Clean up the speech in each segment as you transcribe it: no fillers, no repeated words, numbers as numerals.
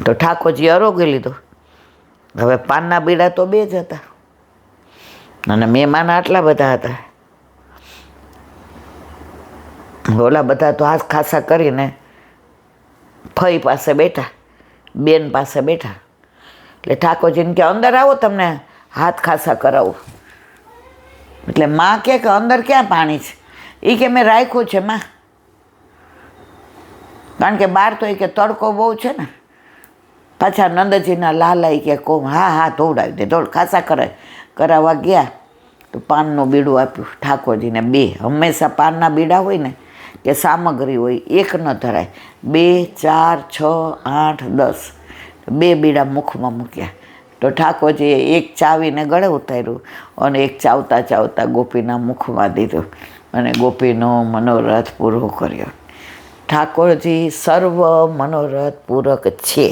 તો ઠાકોરજી આરોગી લીધો. હવે પાનના બીડા તો 2 જ હતા અને મહેમાન આટલા બધા હતા. ઓલા બધા તો હાથ ખાસા કરીને ફઈ પાસે બેઠા, બેન પાસે બેઠા. એટલે ઠાકોરજીને કે અંદર આવો, તમને હાથ ખાસા કરાવું. એટલે માં કે અંદર ક્યાં પાણી છે? એ કે મેં રાખ્યું છે માં, કારણ કે બહાર તો એ કે તડકો બહુ છે ને. પાછા નંદજીના લાલા કે કોમ હા ધોવડાવી દે, ખાસા કરાવવા ગયા તો પાનનું બીડું આપ્યું ઠાકોરજીને. 2 હંમેશા પાનના બીડા હોય ને કે સામગ્રી હોય, એક ન ધરાય. 2, 4, 6, 8, 10 2 બીડા મુખમાં મૂક્યા. તો ઠાકોરજીએ એક ચાવીને ગળે ઉતાર્યું અને એક ચાવતા ચાવતા ગોપીના મુખમાં દીધું અને ગોપીનો મનોરથ પૂરો કર્યો. ઠાકોરજી સર્વ મનોરથ પૂરક છે.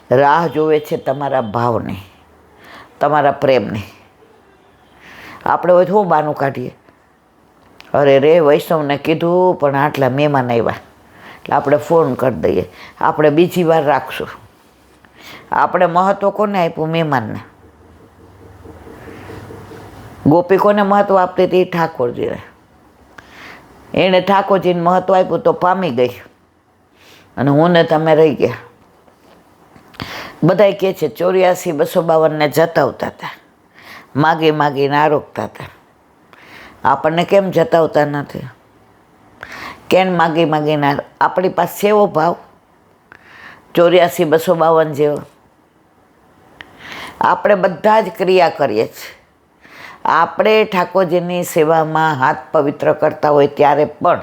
રાહ જોવે છે તમારા ભાવની, તમારા પ્રેમની. આપણે હોય શું બાનું કાઢીએ, અરે રે વૈષ્ણવને કીધું પણ આટલા મહેમાન આવ્યા એટલે આપણે ફોન કરી દઈએ, આપણે બીજી વાર રાખશું. આપણે મહત્વ કોને આપ્યું? મહેમાનને. ગોપી કોને મહત્વ આપતી હતી? ઠાકોરજીને. એણે ઠાકોરજીને મહત્વ આપ્યું તો પામી ગઈ અને હું ને તમે રહી ગયા. બધા કહે છે 84, 252 જતાવતા હતા, માગીને આરોગતા હતા. આપણને કેમ જતાવતા નથી? કેમ માગીને? આપણી પાસે એવો ભાવ 84, 252 જેવો. આપણે બધા જ ક્રિયા કરીએ છીએ. આપણે ઠાકોરજીની સેવામાં હાથ પવિત્ર કરતા હોય ત્યારે પણ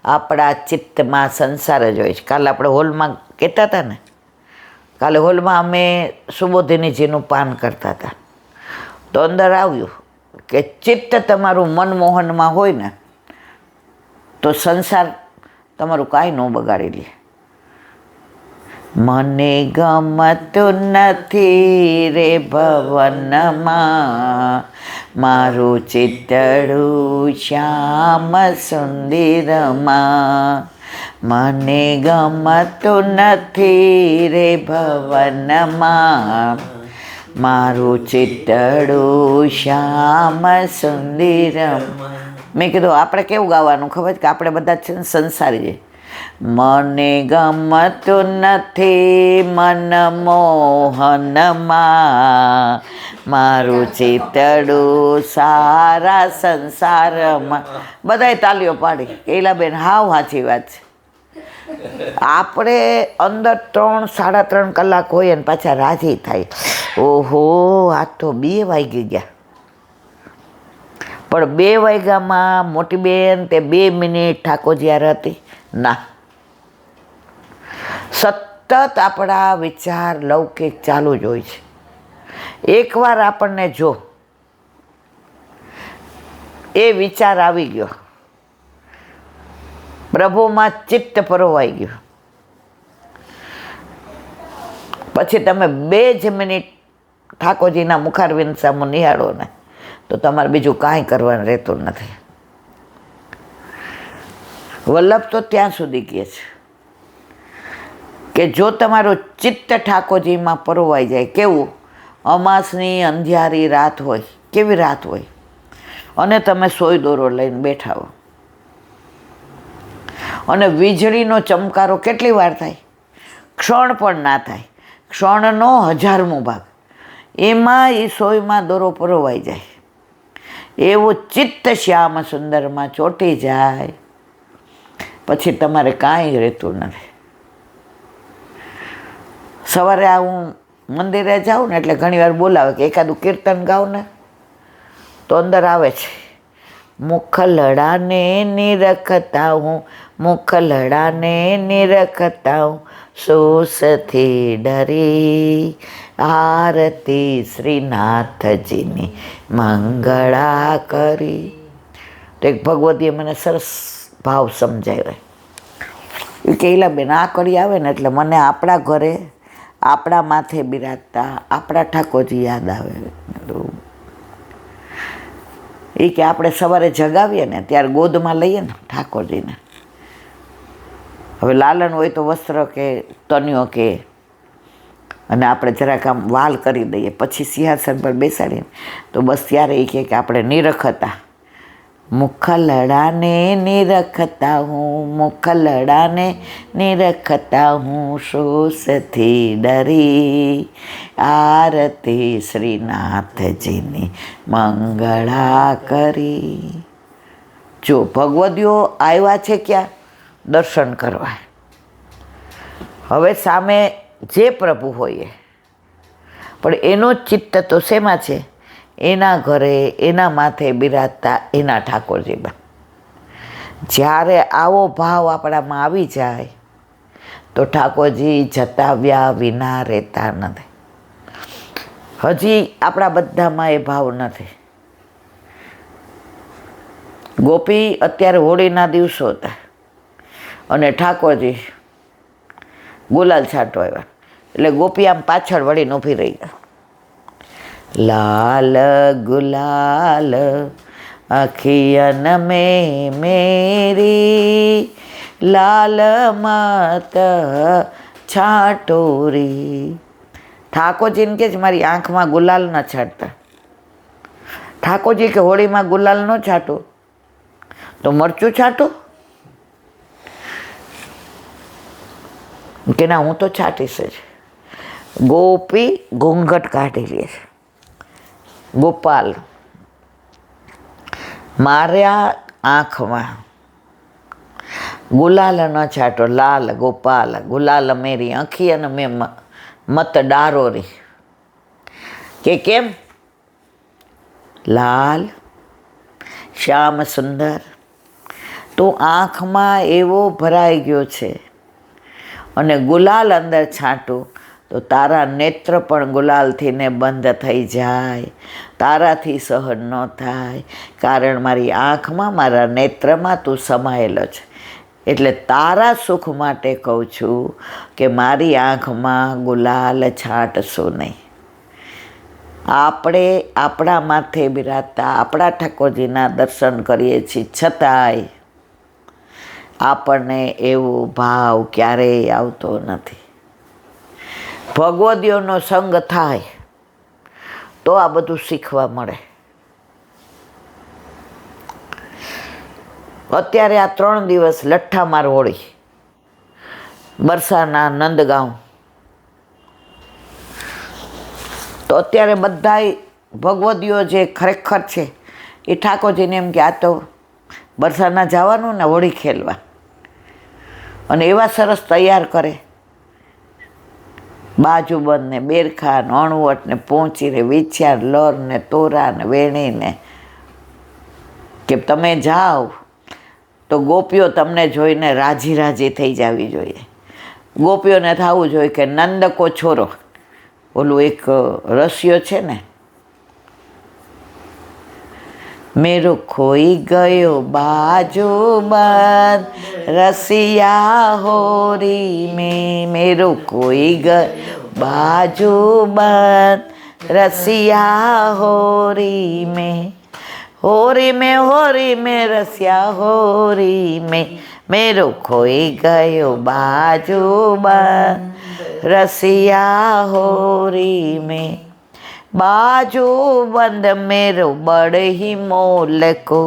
આપણા ચિત્તમાં સંસાર જ હોય છે. કાલે આપણે હોલમાં કહેતા હતા ને, કાલે હોલમાં અમે સુબોધિનીજીનું પાન કરતા હતા તો અંદર આવ્યું કે ચિત્ત તમારું મનમોહનમાં હોય ને તો સંસાર તમારું કાંઈ ન બગાડી લે. મને ગમતું નથી રે ભવનમાં, મારું ચિતડું શ્યામ સુંદરમાં. મને ગમતું નથી રે ભવનમાં, મારું ચિતડું શ્યામ સુંદરમ. મેં કીધું આપણે કેવું ગાવાનું ખબર કે આપણે બધા છે ને સંસારી છે. મને ગમતું નથી મનમોહનમાં, મારું ચિતડું સારા સંસારમાં. બધાય તાલીઓ પાડી. કેલાબેન હાવ સાચી વાત છે. આપણે અંદર 3, 3.5 કલાક હોય ને પાછા રાજી થાય, ઓહો આ તો 2 વાગી ગયા. પણ 2 વાગ્યામાં મોટી બેન તે 2 મિનિટ ઠાકોરજી યાર હતી ના. સતત આપણા વિચાર લૌકિક ચાલુ જ હોય છે. એકવાર આપણને જો એ વિચાર આવી ગયો, પ્રભુમાં ચિત્ત પરોવાઈ ગયું, પછી તમે 2 જ મિનિટ ઠાકોરજીના મુખારવિંદ સામું નિહાળો ને તો તમારે બીજું કાંઈ કરવાનું રહેતું નથી. વલ્લભ તો ત્યાં સુધી કહે છે કે જો તમારું ચિત્ત ઠાકોરજીમાં પરોવાઈ જાય, કેવું અમાસની અંધિયારી રાત હોય, કેવી રાત હોય, અને તમે સોય દોરો લઈને બેઠા હો અને વીજળીનો ચમકારો કેટલી વાર થાય? ક્ષણ પણ ના થાય. ક્ષણનો 1000મો ભાગ એમાં એ સોયમાં દોરો પરોવાઈ જાય. એવું ચિત્ત શ્યામ સુંદરમાં ચોંટી જાય પછી તમારે કાંઈ રહેતું નથી. સવારે હું મંદિરે જાઉં ને એટલે ઘણી વાર બોલાવે કે એકાદું કીર્તન ગાવ ને તો અંદર આવે છે, મુખલડાને નિરખતા હું, મુખલડાને નિરખતા હું, સોસથી ડરી આરતી શ્રીનાથજીની મંગળા કરી. તો એક ભગવતીએ મને સરસ ભાવ સમજાવ્યો એ કહેલા બેન આ કરી આવે ને એટલે મને આપણા ઘરે આપણા માથે બિરાજતા આપણા ઠાકોરજી યાદ આવે. એ કે આપણે સવારે જગાવીએ ને ત્યારે ગોદમાં લઈએ ને ઠાકોરજીને. હવે લાલન હોય તો વસ્ત્ર કે તન્યો કે અને આપણે જરાક આમ વાલ કરી દઈએ, પછી સિંહાસન પર બેસાડીને તો બસ ત્યારે એ કહે કે આપણે નિરખતા, મુખલડાને નિરખતા હું, મુખલડાને નિરખતા હું, શોષથી ડરી, આરતી શ્રીનાથજીની મંગળા કરી. જો ભગવદીઓ આવ્યા છે ક્યાં? દર્શન કરવા. હવે સામે જે પ્રભુ હોય, પણ એનો ચિત્ત તો શેમાં છે? એના ઘરે, એના માથે બિરાજતા એના ઠાકોરજીમાં. જ્યારે આવો ભાવ આપણામાં આવી જાય તો ઠાકોરજી જતાવ્યા વિના રહેતા નથી. હજી આપણા બધામાં એ ભાવ નથી. ગોપી અત્યારે હોળીના દિવસો હતા અને ઠાકોરજી ગુલાલ છાંટવા આવ્યા, એટલે ગોપી આમ પાછળ વળીને ઊભી રહી. લાલ ગુલાલ અખિયન में मेरी, लाल मत છાટોરી. ઠાકોરજીને કે મારી આંખમાં ગુલાલ ન છાંટતા. ઠાકોરજી કે હોળીમાં ગુલાલ ન છાંટો તો મરચું છાંટો? કે ના, હું તો છાંટીશ જ. ગોપી ઘૂંઘટ કાઢી લે છે. ગોપાલ, માર્યા આંખમાં ગુલાલ ન છાંટો. લાલ ગોપાલ ગુલાલ મેરી આંખી અને મેં મત ડારોરી. કે કેમ? લાલ શ્યામ સુંદર, તો આંખમાં એવો ભરાઈ ગયો છે અને ગુલાલ અંદર છાંટું તો તારા નેત્ર પણ ગુલાલથી ને બંધ થઈ જાય, તારાથી સહન ન થાય, કારણ મારી આંખમાં, મારા નેત્રમાં તું સમાયેલો છે. એટલે તારા સુખ માટે કહું છું કે મારી આંખમાં ગુલાલ છાંટશો નહીં. આપણે આપણા માથે બિરાજતા આપણા ઠાકોરજીના દર્શન કરીએ છીએ, છતાંય આપણને એવો ભાવ ક્યારેય આવતો નથી. ભગવદીઓનો સંગ થાય તો આ બધું શીખવા મળે. અત્યારે આ 3 દિવસ લઠ્ઠામાર હોળી, બરસાના નંદગાંવ, તો અત્યારે બધાય ભગવદીઓ જે ખરેખર છે એ ઠાકોરજીને એમ કે આ તો બરસાના જવાનું ને હોળી ખેલવા, અને એવા સરસ તૈયાર કરે, બાજુબંધ ને બેરખા ને અણવટ ને પહોંચીને વિછ્યા લર ને તોરા ને વેણીને, કે તમે જાઓ તો ગોપીઓ તમને જોઈને રાજી રાજી થઈ જવી જોઈએ. ગોપીઓને થવું જોઈએ કે નંદ કો છોરો, ઓલું એક રસિયો છે ને, મેરો ખોઈ ગયો બાજુબંધ રસિયા હોરી में, मेरो कोई गयो बाजूबंद रसिया होरी में, होरी में रसिया होरी में, मेरो खोई गयो बाजूबंद रसिया होरी में, बाजूबंद मेरो बड़े ही मोल को,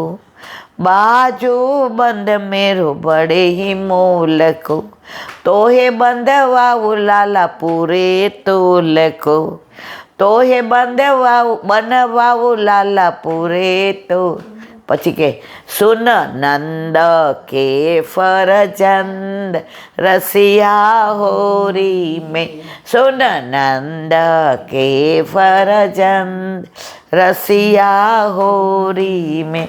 बाजूबंद मेरो बड़े ही मोल को, तोहे बंधवाऊ लाला पूरे तोल को, तोहे बनवाऊ लाला पूरे तो. પછી કે સુન નંદ કે ફરજંદ રસિયા હોરી में, સુન નંદ કે ફરજંદ રસિયા હોરી में.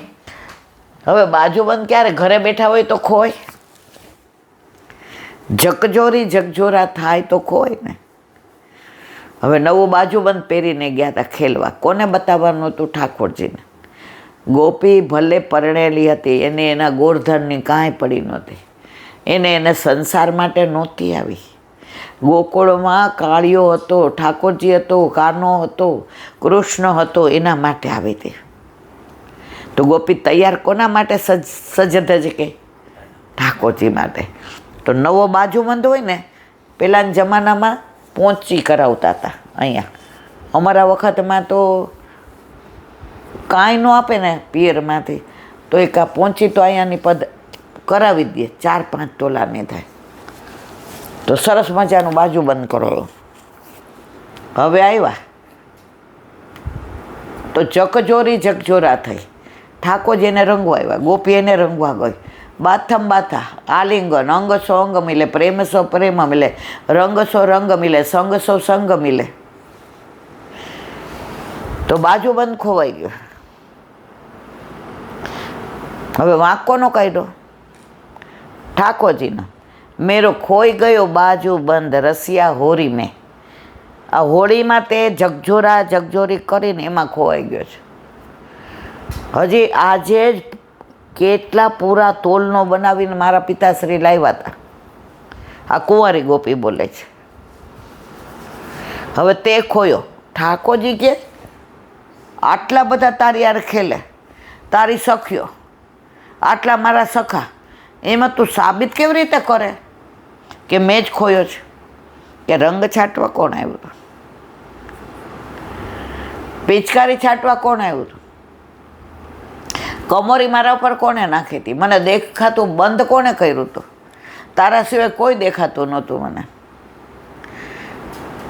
હવે બાજુબંધ ક્યારે ઘરે બેઠા હોય તો ખોય, જકજોરી જગજોરા થાય તો ખોય ને. હવે નવું બાજુબંધ પહેરીને ગયા હતા ખેલવા, કોને બતાવવાનું હતું? ઠાકોરજીને. ગોપી ભલે પરણેલી હતી, એને એના ગોરધનની કાંઈ પડી નહોતી, એને સંસાર માટે નહોતી આવી. ગોકુળમાં કાળિયો હતો, ઠાકોરજી હતો, કાનો હતો, કૃષ્ણ હતો, એના માટે આવી હતી. તો ગોપી તૈયાર કોના માટે સજ્જ છે કે? ઠાકોરજી માટે. તો નવો બાજુબંધ હોય ને, પહેલાના જમાનામાં પહોંચી કરાવતા હતા અહીંયા. અમારા વખતમાં તો કાંઈ ન આપે ને પિયરમાંથી તો એક આ પહોંચી તો અહીંયાની પદ કરાવી દે, 4-5 તોલાની થાય. તો સરસ મજાનું બાજુ બંધ કરો. હવે આવ્યા તો જકજોરી જગજોરા થઈ. ઠાકોરજીને રંગવા આવ્યા, ગોપી એને રંગવા ગઈ. બાથમ બાથા, આલિંગન, અંગ સો અંગ મિલે, પ્રેમ સો પ્રેમ મિલે, રંગ સો રંગ મિલે, સંગ સો સંગ મિલે. તો બાજુ બંધ ખોવાઈ ગયો. હવે વાંક કોનો કાઢ્યો? ઠાકોરજીનો. મેરો ખોઈ ગયો બાજુ બંધ રસિયા હોરી મેં. આ હોળીમાં તે જગજોરા જગજોરી કરીને એમાં ખોવાઈ ગયો છે. હજી આજે જ કેટલા પૂરા તોલનો બનાવીને મારા પિતાશ્રી લાવ્યા હતા. આ કુંવારી ગોપી બોલે છે. હવે તે ખોયો. ઠાકોરજી કે આટલા બધા તારી યાર ખેલે, તારી સખ્યો, આટલા મારા સખા, એમાં તું સાબિત કેવી રીતે કરે કે મેં જ ખોયો છે? કે રંગ છાંટવા કોણ આવ્યું હતું? પિચકારી છાંટવા કોણ આવ્યું હતું? કમોરી મારા ઉપર કોણે નાખી હતી? મને દેખાતું બંધ કોણે કર્યું હતું? તારા સિવાય કોઈ દેખાતું નહોતું મને.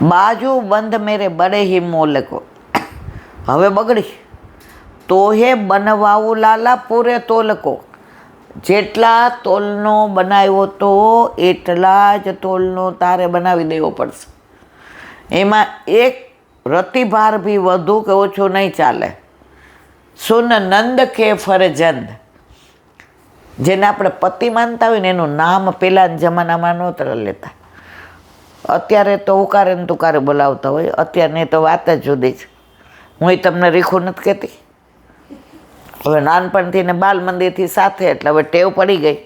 બાજુ બંધ મેરે બડે હી મોલકો. હવે બગડી. તો હે બનવાવું લાલા પૂરે તોલકો. જેટલા તોલનો બનાવ્યો તો એટલા જ તોલનો તારે બનાવી દેવો પડશે. એમાં એક રતિભાર બી વધુ કે ઓછું નહીં ચાલે. સુન નંદ કે ફરજંદ, જેને આપણે પતિ માનતા હોય ને એનું નામ પહેલાંના જમાનામાં નહોતા લેતા. અત્યારે તો ઉકારે ને તુકારે બોલાવતા હોય. અત્યારની તો વાત જ જુદી છે. હું તમને રીખું નથી કહેતી. હવે નાનપણથી ને બાલ મંદિરથી સાથે એટલે હવે ટેવ પડી ગઈ.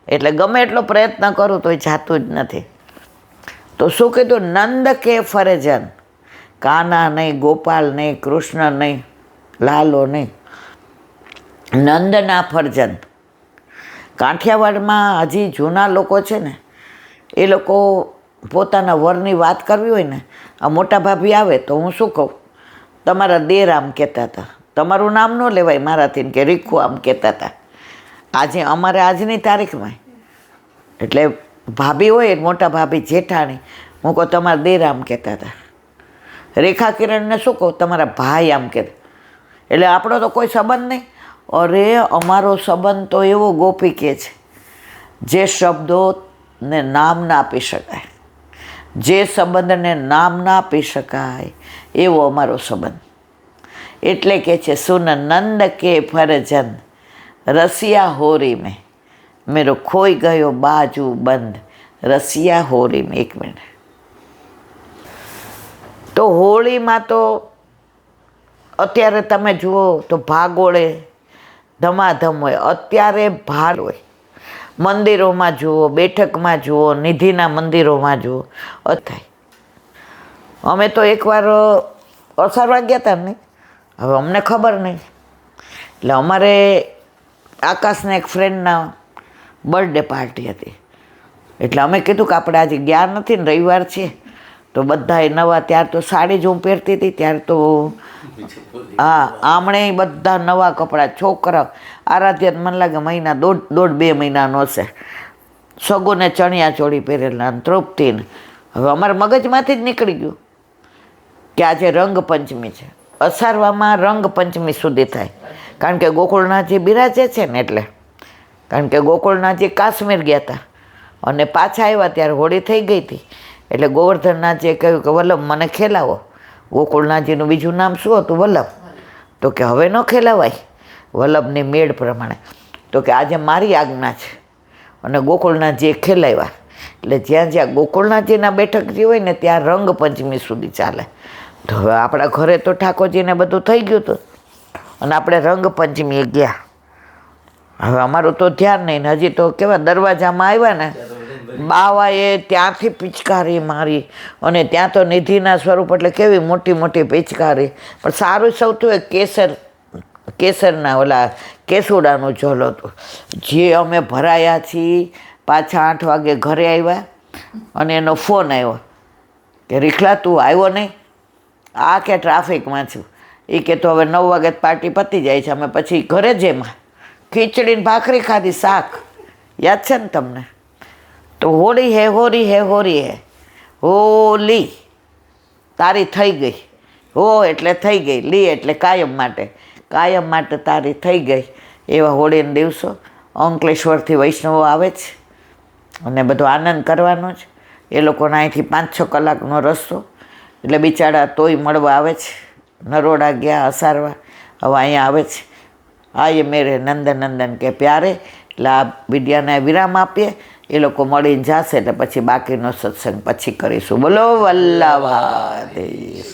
એટલે ગમે એટલો પ્રયત્ન કરું તો એ જાતું જ નથી. તો શું કીધું? નંદ કે ફરજન. કાના નહીં, ગોપાલ નહીં, કૃષ્ણ નહીં, લાલો નહીં, નંદના ફરજન. કાઠિયાવાડમાં હજી જૂના લોકો છે ને, એ લોકો પોતાના વરની વાત કરવી હોય ને, આ મોટા ભાભી આવે તો હું શું કહું? તમારા દેર આમ કહેતા હતા, તમારું નામ ન લેવાય મારાથી કે રીખું આમ કહેતા હતા. આજે અમારે આજની તારીખમાં એટલે ભાભી હોય મોટા ભાભી જેઠાણી, હું કહું તમારા દેર આમ કહેતા હતા. રેખા કિરણને શું કહું? તમારા ભાઈ આમ કહેતા. એટલે આપણો તો કોઈ સંબંધ નહીં. અરે અમારો સંબંધ તો એવો ગોપી કહે છે, જે શબ્દોને નામ ના આપી શકાય, જે સંબંધને નામ ના આપી શકાય એવો અમારો સંબંધ. એટલે કે છે સુન નંદ કે ફરજન રસિયા હોરી મેં. મેરો ખોઈ ગયો બાજુ બંધ રસિયા હોરી મેં. 1 મિનિટ. તો હોળીમાં તો અત્યારે તમે જુઓ તો ભાગોળે ધમાધમ હોય. અત્યારે ભાર હોય. મંદિરોમાં જુઓ, બેઠકમાં જુઓ, નિધિના મંદિરોમાં જુઓ થાય. અમે તો એકવાર અસારવા ગયા હતા નહીં, હવે અમને ખબર નહીં. એટલે અમારે આકાશના એક ફ્રેન્ડના બર્થડે પાર્ટી હતી. એટલે અમે કીધું કે આપણે આજે ગયા નથી ને રવિવાર છે તો બધાએ નવા, ત્યાર તો સાડી જ હું પહેરતી હતી ત્યારે તો હા આમણે બધા નવા કપડાં. છોકરા આરાધ્યા મને લાગે મહિના દોઢ 2 મહિનાનો હશે. સગોને ચણિયા ચોળી પહેરેલા, તૃપ્તિને. હવે અમારા મગજમાંથી જ નીકળી ગયું કે આજે રંગપંચમી છે. અસારવામાં રંગપંચમી સુધી થાય, કારણ કે ગોકુળનાથજી બિરાજે છે ને એટલે. કારણ કે ગોકુળનાથજી કાશ્મીર ગયા હતા અને પાછા આવ્યા ત્યારે હોળી થઈ ગઈ હતી. એટલે ગોવર્ધનનાથજીએ કહ્યું કે વલ્લભ મને ખેલાવો. ગોકુળનાથજીનું બીજું નામ શું હતું? વલ્લભ. તો કે હવે ન ખેલાવાય વલ્લભની મેળ પ્રમાણે. તો કે આજે મારી આજ્ઞા છે. અને ગોકુળનાથજીએ ખેલાવ્યા. એટલે જ્યાં જ્યાં ગોકુળનાથજીના બેઠક જે હોય ને ત્યાં રંગપંચમી સુધી ચાલે. તો હવે આપણા ઘરે તો ઠાકોરજીને બધું થઈ ગયું હતું અને આપણે રંગપંચમીએ ગયા. હવે અમારું તો ધ્યાન નહીં. હજી તો કેવા દરવાજામાં આવ્યા ને બાવાએ ત્યાંથી પિચકારી મારી. અને ત્યાં તો નિધિના સ્વરૂપ એટલે કેવી મોટી મોટી પિચકારી. પણ સારું સૌથી હોય કેસરના ઓલા કેસુડાનું જલ હતું. જે અમે ભરાયા છીએ. પાછા 8 વાગે ઘરે આવ્યા અને એનો ફોન આવ્યો કે રીખલા તું આવ્યો નહીં, આ કે ટ્રાફિકમાં છું. એ કે તો હવે 9 વાગે પાર્ટી પતી જાય છે, અમે પછી ઘરે જ એમાં ખીચડીને ભાખરી ખાધી, શાક. યાદ છે ને તમને? તો હોળી હે હોળી હે હોળી હે હોલી તારી થઈ ગઈ. હો એટલે થઈ ગઈ, લી એટલે કાયમ માટે તારી થઈ ગઈ. એવા હોળીના દિવસો અંકલેશ્વરથી વૈષ્ણવો આવે છે અને બધો આનંદ કરવાનો જ. એ લોકોને અહીંથી 5-6 કલાકનો રસ્તો, એટલે બિચારા તોય મળવા આવે છે. નરોડા ગયા અસારવા, હવે અહીંયા આવે છે. આયે મેરે નંદન કે પ્યારે. એટલે આ વિડિયાને વિરામ આપીએ, એ લોકો મળીને જશે એટલે પછી બાકીનો સત્સંગ પછી કરીશું. બોલો વલ્લભાદેવ.